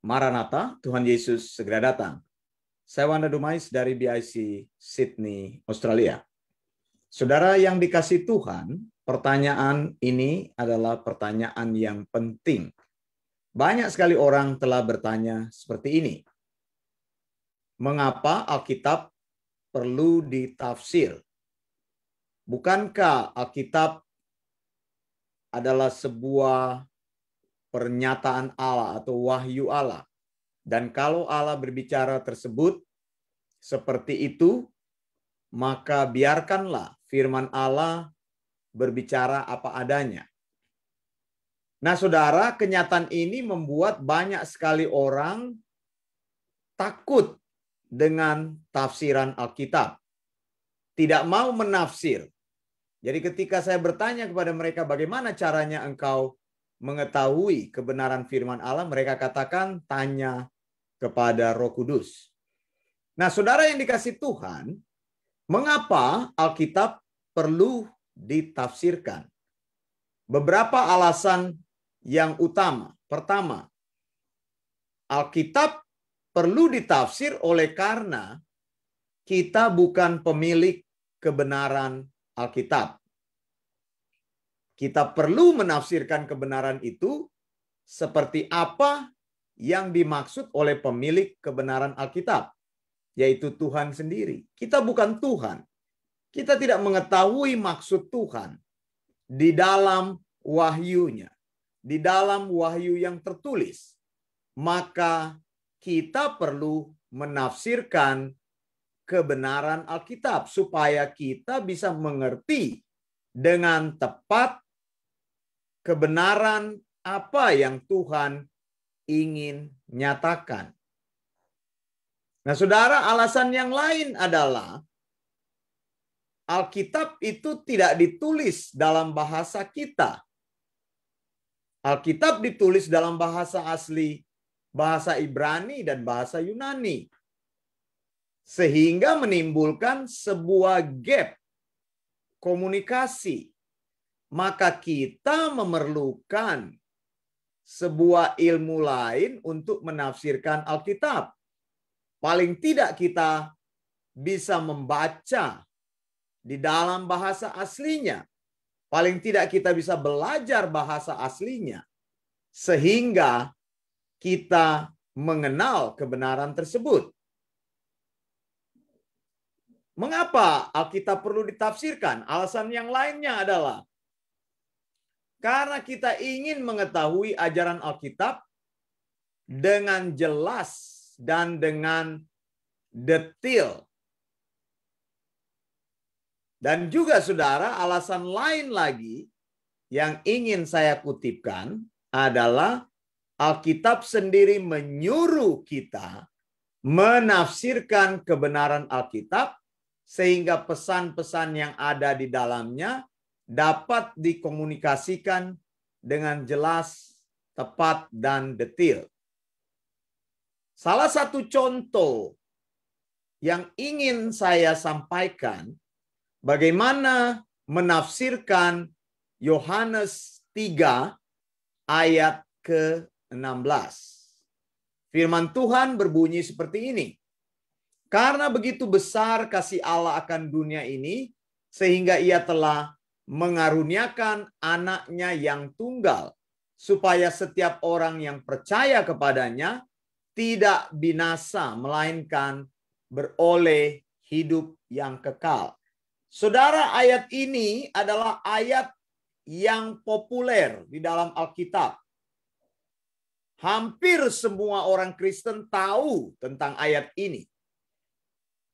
Maranatha, Tuhan Yesus segera datang. Saya Wanda Dumais dari BIC Sydney, Australia. Saudara yang dikasih Tuhan, pertanyaan ini adalah pertanyaan yang penting. Banyak sekali orang telah bertanya seperti ini. Mengapa Alkitab perlu ditafsir? Bukankah Alkitab adalah sebuah pernyataan Allah atau wahyu Allah? Dan kalau Allah berbicara tersebut seperti itu, maka biarkanlah firman Allah berbicara apa adanya. Nah, saudara, kenyataan ini membuat banyak sekali orang takut dengan tafsiran Alkitab. Tidak mau menafsir. Jadi ketika saya bertanya kepada mereka, bagaimana caranya engkau mengetahui kebenaran firman Allah? Mereka katakan, tanya kepada Roh Kudus. Nah, saudara yang dikasih Tuhan, mengapa Alkitab perlu ditafsirkan? Beberapa alasan yang utama. Pertama, Alkitab perlu ditafsir oleh karena kita bukan pemilik kebenaran Alkitab. Kita perlu menafsirkan kebenaran itu seperti apa yang dimaksud oleh pemilik kebenaran Alkitab, yaitu Tuhan sendiri. Kita bukan Tuhan. Kita tidak mengetahui maksud Tuhan di dalam wahyunya, di dalam wahyu yang tertulis. Maka kita perlu menafsirkan kebenaran Alkitab supaya kita bisa mengerti dengan tepat kebenaran apa yang Tuhan ingin nyatakan. Nah, saudara, alasan yang lain adalah Alkitab itu tidak ditulis dalam bahasa kita. Alkitab ditulis dalam bahasa asli, bahasa Ibrani dan bahasa Yunani. Sehingga menimbulkan sebuah gap komunikasi. Maka kita memerlukan sebuah ilmu lain untuk menafsirkan Alkitab. Paling tidak kita bisa membaca di dalam bahasa aslinya. Paling tidak kita bisa belajar bahasa aslinya. Sehingga kita mengenal kebenaran tersebut. Mengapa Alkitab perlu ditafsirkan? Alasan yang lainnya adalah karena kita ingin mengetahui ajaran Alkitab dengan jelas dan dengan detail. Dan juga saudara, alasan lain lagi yang ingin saya kutipkan adalah Alkitab sendiri menyuruh kita menafsirkan kebenaran Alkitab sehingga pesan-pesan yang ada di dalamnya dapat dikomunikasikan dengan jelas, tepat, dan detail. Salah satu contoh yang ingin saya sampaikan, bagaimana menafsirkan Yohanes 3 ayat ke-16. Firman Tuhan berbunyi seperti ini. Karena begitu besar kasih Allah akan dunia ini, sehingga ia telah mengaruniakan anaknya yang tunggal, supaya setiap orang yang percaya kepadanya tidak binasa, melainkan beroleh hidup yang kekal. Saudara, ayat ini adalah ayat yang populer di dalam Alkitab. Hampir semua orang Kristen tahu tentang ayat ini.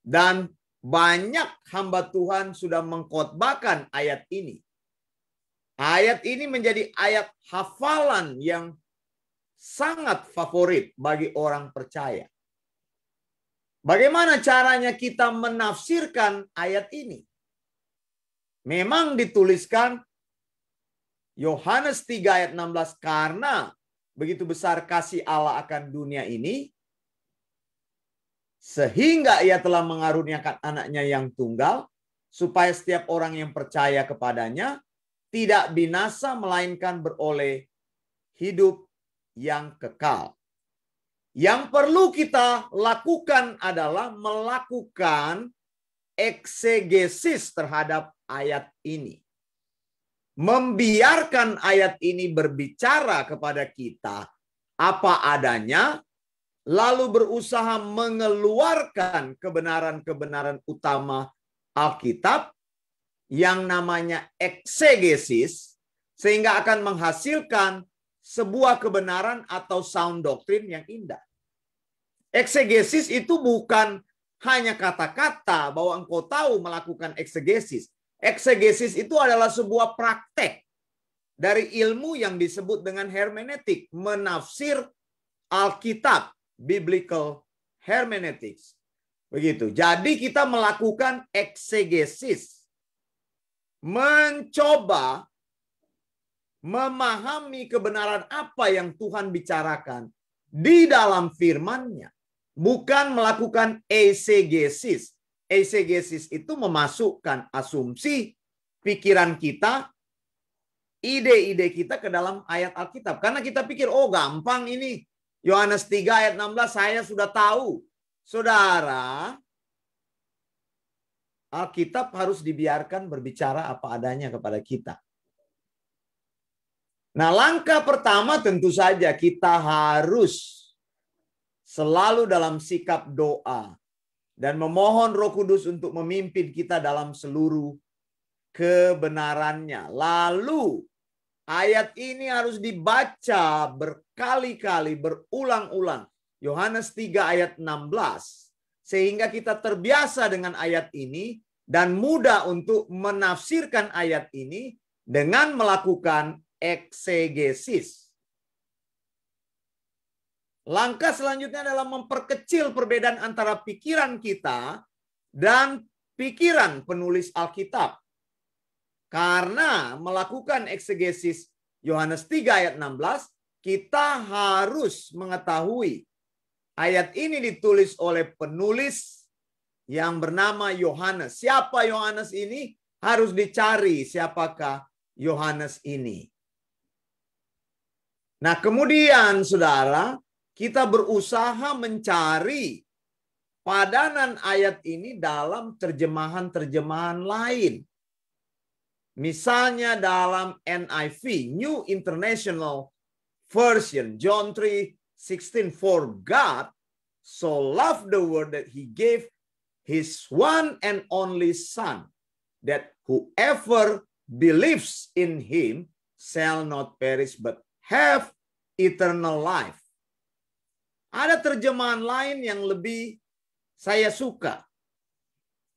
Dan banyak hamba Tuhan sudah mengkhotbahkan ayat ini. Ayat ini menjadi ayat hafalan yang sangat favorit bagi orang percaya. Bagaimana caranya kita menafsirkan ayat ini? Memang dituliskan Yohanes 3 ayat 16, karena begitu besar kasih Allah akan dunia ini, sehingga ia telah mengaruniakan anaknya yang tunggal, supaya setiap orang yang percaya kepadanya tidak binasa, melainkan beroleh hidup yang kekal. Yang perlu kita lakukan adalah melakukan eksegesis terhadap ayat ini. Membiarkan ayat ini berbicara kepada kita apa adanya, lalu berusaha mengeluarkan kebenaran-kebenaran utama Alkitab yang namanya eksegesis, sehingga akan menghasilkan sebuah kebenaran atau sound doktrin yang indah. Eksegesis itu bukan hanya kata-kata bahwa engkau tahu melakukan eksegesis. Eksegesis itu adalah sebuah praktek dari ilmu yang disebut dengan hermeneutik, menafsir Alkitab, biblical hermeneutics. Begitu. Jadi kita melakukan eksegesis, mencoba memahami kebenaran apa yang Tuhan bicarakan di dalam firman-Nya, bukan melakukan eisegesis. Eisegesis itu memasukkan asumsi pikiran kita, ide-ide kita ke dalam ayat Alkitab. Karena kita pikir, oh gampang ini. Yohanes 3 ayat 16 saya sudah tahu. Saudara, Alkitab harus dibiarkan berbicara apa adanya kepada kita. Nah, langkah pertama tentu saja kita harus selalu dalam sikap doa dan memohon Roh Kudus untuk memimpin kita dalam seluruh kebenarannya. Lalu ayat ini harus dibaca berkali-kali, berulang-ulang. Yohanes 3 ayat 16. Sehingga kita terbiasa dengan ayat ini dan mudah untuk menafsirkan ayat ini dengan melakukan eksegesis. Langkah selanjutnya adalah memperkecil perbedaan antara pikiran kita dan pikiran penulis Alkitab. Karena melakukan eksegesis Yohanes 3 ayat 16, kita harus mengetahui ayat ini ditulis oleh penulis yang bernama Yohanes. Siapa Yohanes ini? Harus dicari siapakah Yohanes ini. Nah, kemudian saudara, kita berusaha mencari padanan ayat ini dalam terjemahan-terjemahan lain. Misalnya dalam NIV, New International Version, John 3:16, for God so loved the world that he gave his one and only Son, that whoever believes in him shall not perish but have eternal life. Ada terjemahan lain yang lebih saya suka.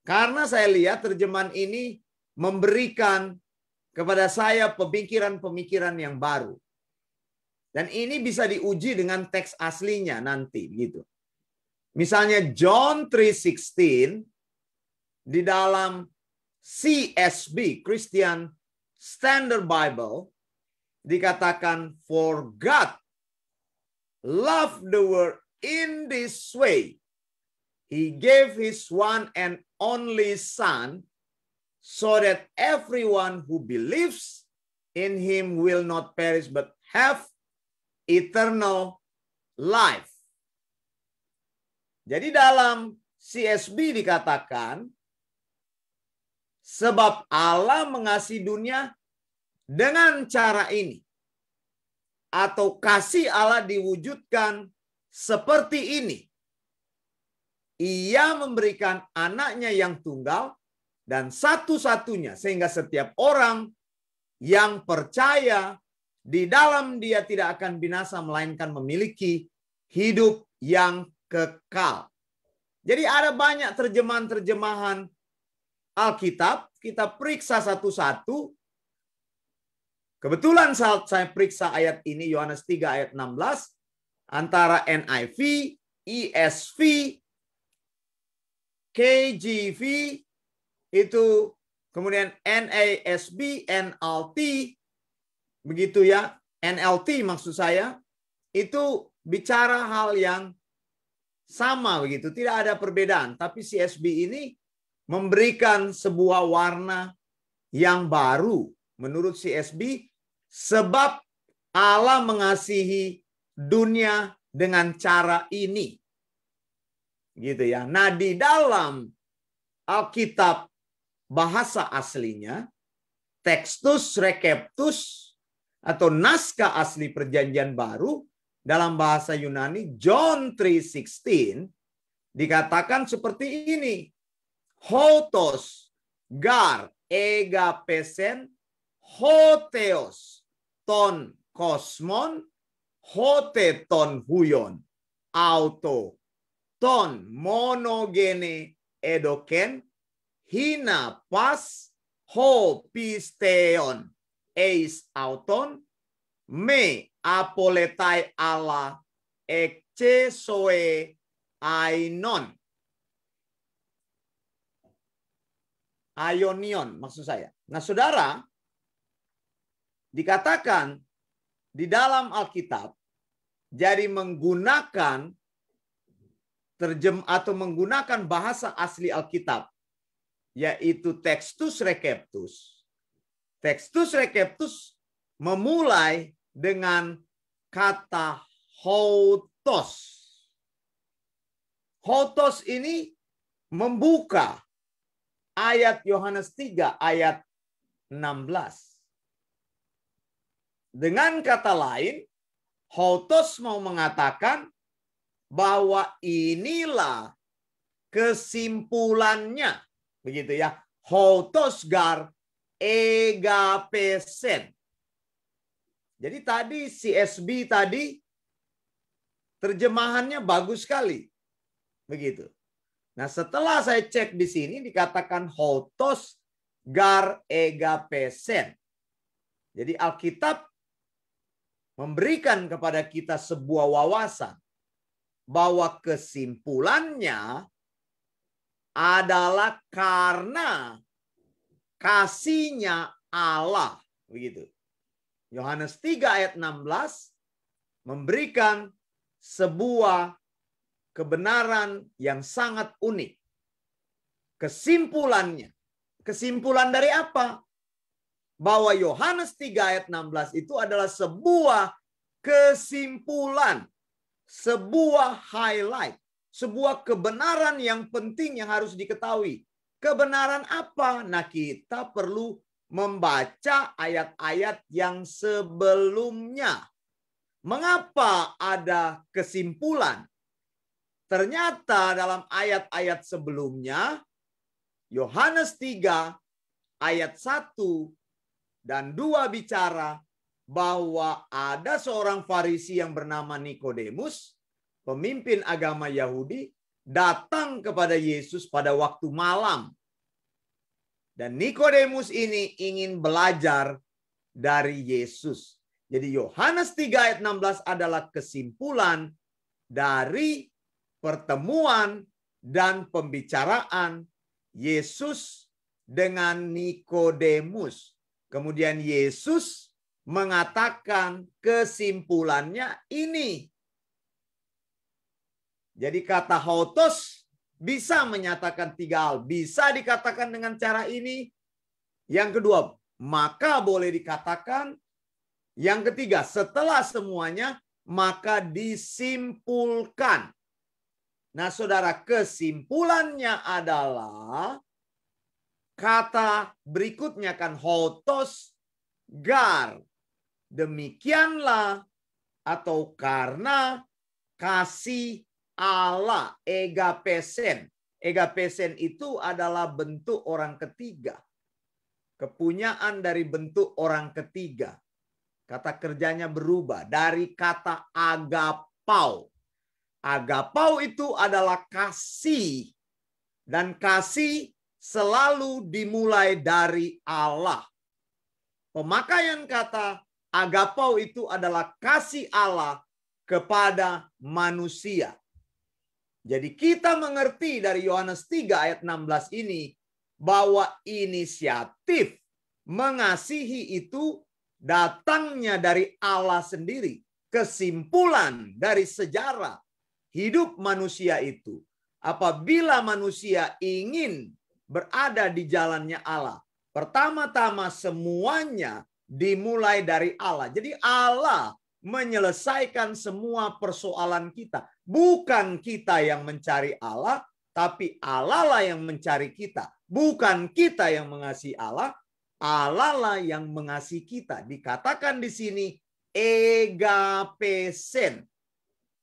Karena saya lihat terjemahan ini memberikan kepada saya pemikiran-pemikiran yang baru. Dan ini bisa diuji dengan teks aslinya nanti. Gitu. Misalnya John 3:16 di dalam CSB, Christian Standard Bible, dikatakan, for God loved the world in this way. He gave his one and only Son so that everyone who believes in him will not perish but have eternal life. Jadi dalam CSB dikatakan, sebab Allah mengasihi dunia dengan cara ini. Atau kasih Allah diwujudkan seperti ini. Ia memberikan anaknya yang tunggal dan satu-satunya, sehingga setiap orang yang percaya di dalam dia tidak akan binasa, melainkan memiliki hidup yang kekal. Jadi ada banyak terjemahan-terjemahan Alkitab, kita periksa satu-satu. Kebetulan saat saya periksa ayat ini, Yohanes 3 ayat 16, antara NIV, ESV, KJV, itu kemudian NASB, NLT, begitu ya, NLT maksud saya, itu bicara hal yang sama begitu, tidak ada perbedaan. Tapi CSB ini memberikan sebuah warna yang baru menurut CSB, sebab Allah mengasihi dunia dengan cara ini. Gitu ya. Nah, di dalam Alkitab bahasa aslinya, Textus Receptus atau naskah asli Perjanjian Baru dalam bahasa Yunani John 3:16 dikatakan seperti ini. Hotos gar egapesen hoteos ton kosmon hote ton huyon auto ton monogene edoken hina pas ho pisteon eis auton me apoletai ala ekce soe ainon. Aionion maksud saya. Nah, saudara, dikatakan di dalam Alkitab, jadi menggunakan menggunakan bahasa asli Alkitab, yaitu Textus Receptus. Textus Receptus memulai dengan kata hotos. Hotos ini membuka ayat Yohanes 3 ayat 16. Dengan kata lain, hotos mau mengatakan bahwa inilah kesimpulannya. Begitu ya. Hotos gar egapesen. Jadi tadi CSB tadi terjemahannya bagus sekali. Begitu. Nah, setelah saya cek di sini dikatakan hotos gar egapesen. Jadi Alkitab memberikan kepada kita sebuah wawasan bahwa kesimpulannya adalah karena kasihnya Allah. Begitu. Yohanes 3 ayat 16 memberikan sebuah kebenaran yang sangat unik. Kesimpulannya. Kesimpulan dari apa? Bahwa Yohanes 3 ayat 16 itu adalah sebuah kesimpulan. Sebuah highlight. Sebuah kebenaran yang penting yang harus diketahui. Kebenaran apa? Nah, kita perlu membaca ayat-ayat yang sebelumnya. Mengapa ada kesimpulan? Ternyata dalam ayat-ayat sebelumnya, Yohanes 3 ayat 1 dan 2 bicara bahwa ada seorang Farisi yang bernama Nikodemus, pemimpin agama Yahudi, datang kepada Yesus pada waktu malam. Dan Nikodemus ini ingin belajar dari Yesus. Jadi Yohanes 3 ayat 16 adalah kesimpulan dari pertemuan dan pembicaraan Yesus dengan Nikodemus. Kemudian Yesus mengatakan kesimpulannya ini. Jadi kata hotos bisa menyatakan 3 hal. Bisa dikatakan dengan cara ini. Yang kedua, maka boleh dikatakan. Yang ketiga, setelah semuanya, maka disimpulkan. Nah, saudara, kesimpulannya adalah kata berikutnya kan hotos gar. Demikianlah atau karena kasih Allah, egapesen. Egapesen itu adalah bentuk orang ketiga. Kepunyaan dari bentuk orang ketiga. Kata kerjanya berubah dari kata agapau. Agapau itu adalah kasih. Dan kasih selalu dimulai dari Allah. Pemakaian kata agapau itu adalah kasih Allah kepada manusia. Jadi kita mengerti dari Yohanes 3 ayat 16 ini bahwa inisiatif mengasihi itu datangnya dari Allah sendiri. Kesimpulan dari sejarah hidup manusia itu, apabila manusia ingin berada di jalannya Allah, pertama-tama semuanya dimulai dari Allah. Jadi Allah menyelesaikan semua persoalan kita. Bukan kita yang mencari Allah, tapi Allah lah yang mencari kita. Bukan kita yang mengasihi Allah, Allah lah yang mengasihi kita. Dikatakan di sini egapesen.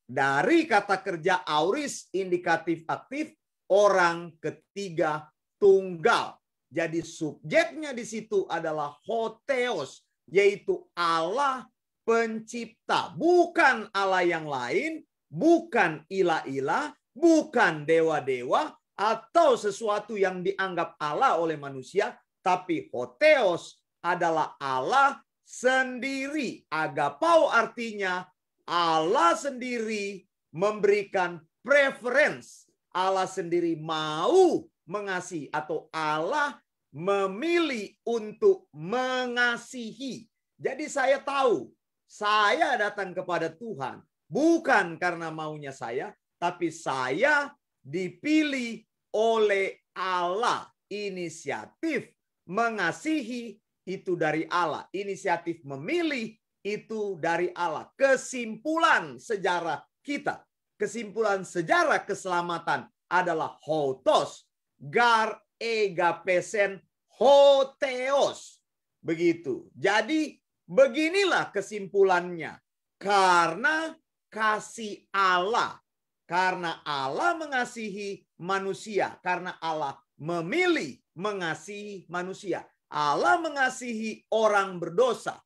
Dari kata kerja auris indikatif aktif, orang ketiga tunggal. Jadi subjeknya di situ adalah hotheos, yaitu Allah pencipta. Bukan Allah yang lain, bukan ilah-ilah, bukan dewa-dewa, atau sesuatu yang dianggap Allah oleh manusia, tapi hotheos adalah Allah sendiri. Agapau artinya Allah sendiri memberikan preference. Allah sendiri mau mengasihi atau Allah memilih untuk mengasihi. Jadi saya tahu saya datang kepada Tuhan bukan karena maunya saya, tapi saya dipilih oleh Allah. Inisiatif mengasihi itu dari Allah. Inisiatif memilih itu dari Allah. Kesimpulan sejarah kita, kesimpulan sejarah keselamatan adalah hotos, gar egapesen, hotheos. Begitu. Jadi beginilah kesimpulannya. Karena kasih Allah, karena Allah mengasihi manusia, karena Allah memilih mengasihi manusia. Allah mengasihi orang berdosa.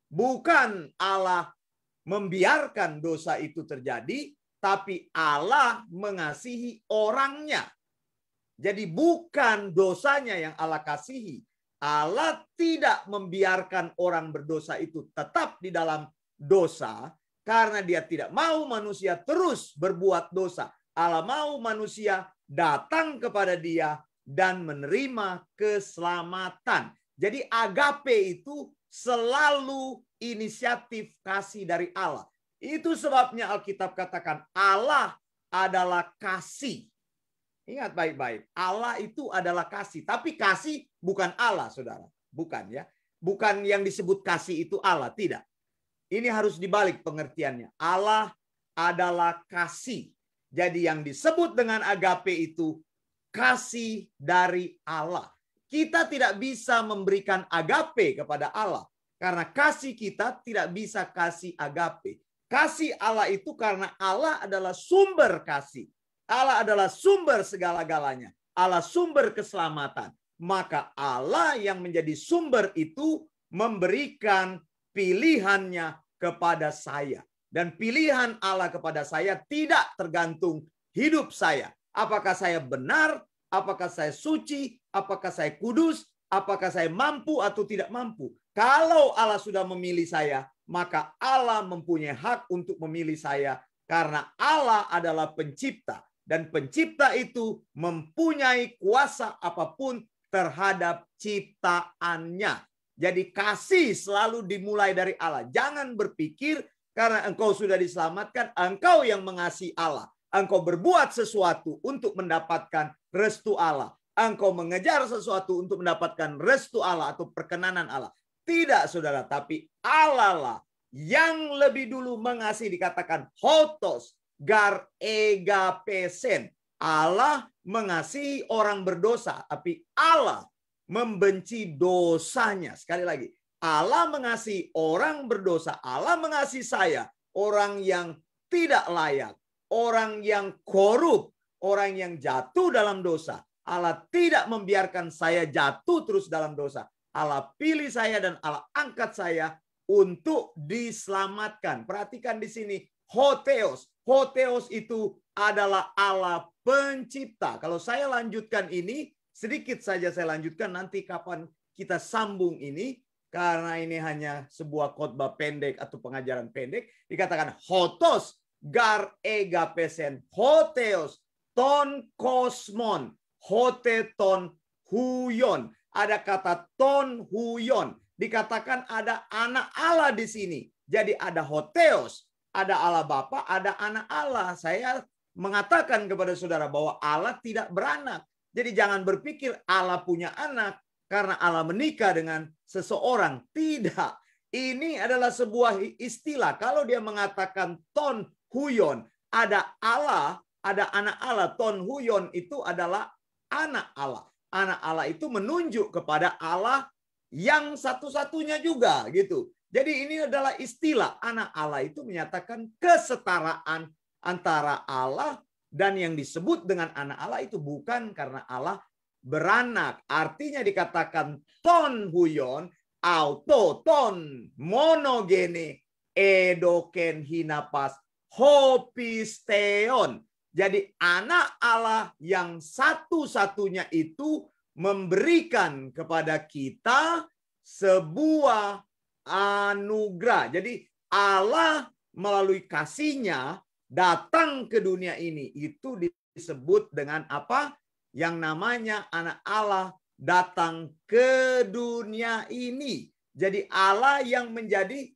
Bukan Allah membiarkan dosa itu terjadi, tapi Allah mengasihi orangnya. Jadi bukan dosanya yang Allah kasihi. Allah tidak membiarkan orang berdosa itu tetap di dalam dosa karena dia tidak mau manusia terus berbuat dosa. Allah mau manusia datang kepada dia dan menerima keselamatan. Jadi agape itu selalu inisiatif kasih dari Allah. Itu sebabnya Alkitab katakan Allah adalah kasih. Ingat baik-baik, Allah itu adalah kasih. Tapi kasih bukan Allah, saudara. Bukan ya. Bukan yang disebut kasih itu Allah, tidak. Ini harus dibalik pengertiannya. Allah adalah kasih. Jadi yang disebut dengan agape itu kasih dari Allah. Kita tidak bisa memberikan agape kepada Allah. Karena kasih kita tidak bisa kasih agape. Kasih Allah itu karena Allah adalah sumber kasih. Allah adalah sumber segala-galanya. Allah sumber keselamatan. Maka Allah yang menjadi sumber itu memberikan pilihannya kepada saya. Dan pilihan Allah kepada saya tidak tergantung hidup saya. Apakah saya benar, apakah saya suci, apakah saya kudus, apakah saya mampu atau tidak mampu. Kalau Allah sudah memilih saya, maka Allah mempunyai hak untuk memilih saya. Karena Allah adalah pencipta. Dan pencipta itu mempunyai kuasa apapun terhadap ciptaannya. Jadi kasih selalu dimulai dari Allah. Jangan berpikir karena engkau sudah diselamatkan, engkau yang mengasihi Allah. Engkau berbuat sesuatu untuk mendapatkan restu Allah. Engkau mengejar sesuatu untuk mendapatkan restu Allah atau perkenanan Allah. Tidak, saudara. Tapi Allah lah yang lebih dulu mengasihi, dikatakan hotos, gar egapesen. Allah mengasihi orang berdosa, tapi Allah membenci dosanya. Sekali lagi, Allah mengasihi orang berdosa. Allah mengasihi saya, orang yang tidak layak, orang yang korup, orang yang jatuh dalam dosa. Allah tidak membiarkan saya jatuh terus dalam dosa. Allah pilih saya dan Allah angkat saya untuk diselamatkan. Perhatikan di sini, hotheos. Hotheos itu adalah Allah pencipta. Kalau saya lanjutkan ini, sedikit saja saya lanjutkan, nanti kapan kita sambung ini, karena ini hanya sebuah khotbah pendek atau pengajaran pendek. Dikatakan hotos, gar egapesen, hotheos, ton kosmon, hoteton huyon. Ada kata ton huyon. Dikatakan ada anak Allah di sini. Jadi ada hotheos, ada Allah Bapa, ada anak Allah. Saya mengatakan kepada saudara bahwa Allah tidak beranak. Jadi jangan berpikir Allah punya anak karena Allah menikah dengan seseorang. Tidak. ini adalah sebuah istilah. Kalau dia mengatakan ton huyon, ada Allah, ada anak Allah. Ton huyon itu adalah anak Allah. Anak Allah itu menunjuk kepada Allah yang satu-satunya juga gitu. Jadi ini adalah istilah. Anak Allah itu menyatakan kesetaraan antara Allah dan yang disebut dengan anak Allah itu bukan karena Allah beranak. Artinya dikatakan ton huyon, auto ton monogene edoken hinapas hopisteon. Jadi anak Allah yang satu-satunya itu memberikan kepada kita sebuah anugerah. Jadi Allah melalui kasih-Nya datang ke dunia ini. Itu disebut dengan apa? Yang namanya anak Allah datang ke dunia ini. Jadi Allah yang menjadi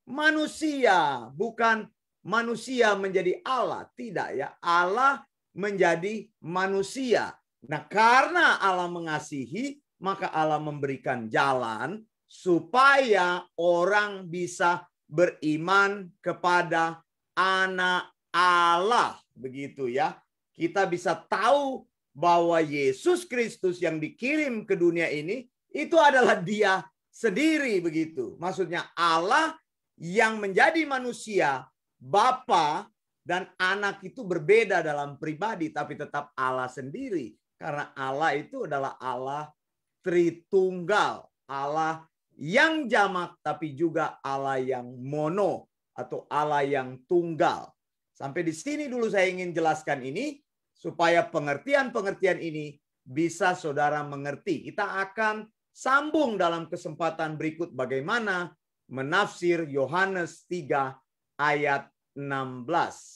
manusia, bukan manusia menjadi Allah. Tidak ya, Allah menjadi manusia. Nah, karena Allah mengasihi, maka Allah memberikan jalan supaya orang bisa beriman kepada anak Allah. Begitu ya. Kita bisa tahu bahwa Yesus Kristus yang dikirim ke dunia ini itu adalah Dia sendiri begitu. Maksudnya Allah yang menjadi manusia, Bapa dan anak itu berbeda dalam pribadi tapi tetap Allah sendiri. Karena Allah itu adalah Allah Tritunggal, Allah yang jamak tapi juga Allah yang mono atau Allah yang tunggal. Sampai di sini dulu saya ingin jelaskan ini supaya pengertian-pengertian ini bisa saudara mengerti. Kita akan sambung dalam kesempatan berikut bagaimana menafsir Yohanes 3 ayat 16.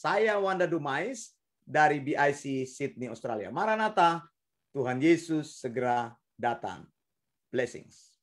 Saya Wanda Dumais dari BIC Sydney, Australia. Maranatha, Tuhan Yesus segera datang. Blessings.